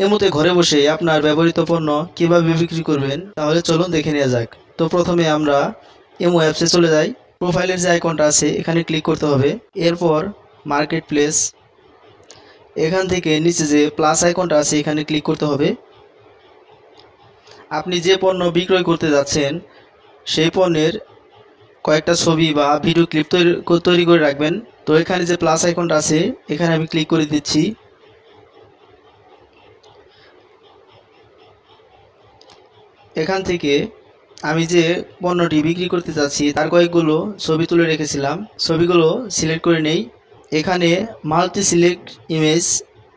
এমতে ঘরে বসে আপনার ব্যবহৃত পণ্য কিভাবে বিক্রি করবেন তাহলে চলুন দেখে নেওয়া যাক। তো প্রথমে আমরা এমো অ্যাপসে চলে যাই। প্রোফাইলের যে আইকনটা আছে এখানে ক্লিক করতে হবে। এরপর মার্কেট প্লেস, এখান থেকে নিচে যে প্লাস আইকনটা আছে এখানে ক্লিক করতে হবে। আপনি যে পণ্য বিক্রয় করতে যাচ্ছেন সেই পণ্যের কয়েকটা ছবি বা ভিডিও ক্লিপ তৈরি করে রাখবেন। তো এখানে যে প্লাস আইকনটা আছে এখানে আমি ক্লিক করে দিচ্ছি। এখান থেকে আমি যে পণ্যটি বিক্রি করতে যাচ্ছি তার কয়েকগুলো ছবি তুলে রেখেছিলাম, ছবিগুলো সিলেক্ট করে নেই। এখানে মাল্টি সিলেক্ট ইমেজ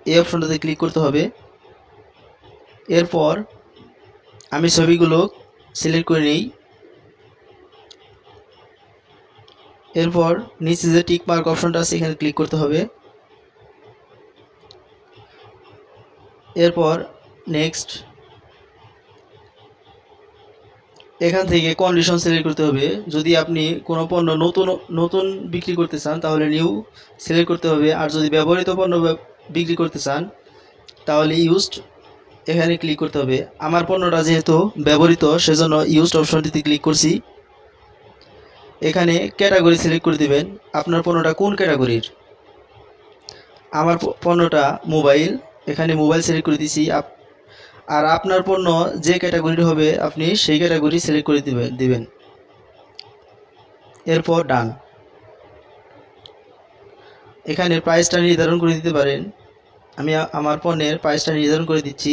এই অপশনটাতে ক্লিক করতে হবে। এরপর আমি ছবিগুলো সিলেক্ট করে নেই। এরপর নিচে যে টিক মার্ক অপশনটা আছে এখানে ক্লিক করতে হবে। এরপর নেক্সট, এখান থেকে কন্ডিশন সিলেক্ট করতে হবে। যদি আপনি কোনো পণ্য নতুন বিক্রি করতে চান তাহলে নিউ সিলেক্ট করতে হবে, আর যদি ব্যবহৃত পণ্য বিক্রি করতে চান তাহলে ইউজড এখানে ক্লিক করতে হবে। আমার পণ্যটা যেহেতু ব্যবহৃত সেজন্য ইউজড অপশনটিতে ক্লিক করছি। এখানে ক্যাটাগরি সিলেক্ট করে দেবেন, আপনার পণ্যটা কোন ক্যাটাগরির। আমার পণ্যটা মোবাইল, এখানে মোবাইল সিলেক্ট করে দিছি। আর আপনার পণ্য যে ক্যাটাগরির হবে আপনি সেই ক্যাটাগরি সিলেক্ট করে দিবেন। এরপর ডান। এখানে প্রাইসটা নির্ধারণ করে দিতে পারেন। আমি আমার পণ্যের প্রাইসটা নির্ধারণ করে দিচ্ছি।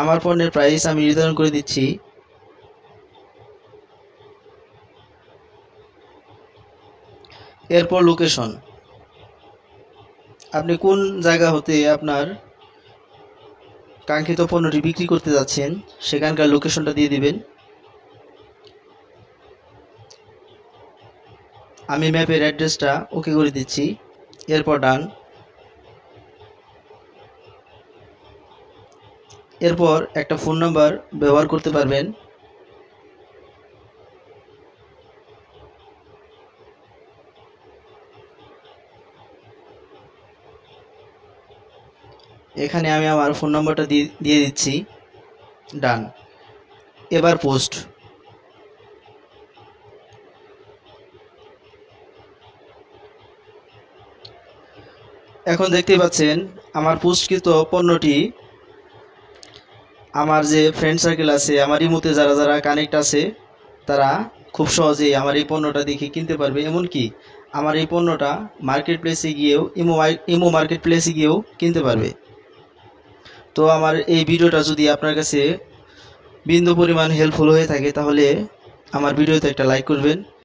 আমার পণ্যের প্রাইস আমি নির্ধারণ করে দিচ্ছি। এরপর লোকেশন, আপনি কোন জায়গা হতে আপনার কাঙ্ক্ষিত পণ্যটি বিক্রি করতে যাচ্ছেন সেখানকার লোকেশনটা দিয়ে দিবেন। আমি ম্যাপের অ্যাড্রেসটা ওকে করে দিচ্ছি। এরপর ডান। এরপর একটা ফোন নাম্বার ব্যবহার করতে পারবেন। এখানে আমি আমার ফোন নাম্বারটা দিয়ে দিচ্ছি। ডান। এবার পোস্ট। এখন দেখতেই পাচ্ছেন আমার পোস্টকৃত পণ্যটি আমার যে ফ্রেন্ড সার্কেল আছে, আমার ইমোতে যারা যারা কানেক্ট আছে তারা খুব সহজেই আমার এই পণ্যটা দেখে কিনতে পারবে। এমনকি আমার এই পণ্যটা মার্কেট প্লেসে গিয়েও ইমো মার্কেট প্লেসে গিয়েও কিনতে পারবে। তো আমার এই ভিডিওটা যদি আপনার কাছে বিন্দু পরিমাণ হেল্পফুল হয়ে থাকে তাহলে আমার ভিডিওতে একটা লাইক করবেন।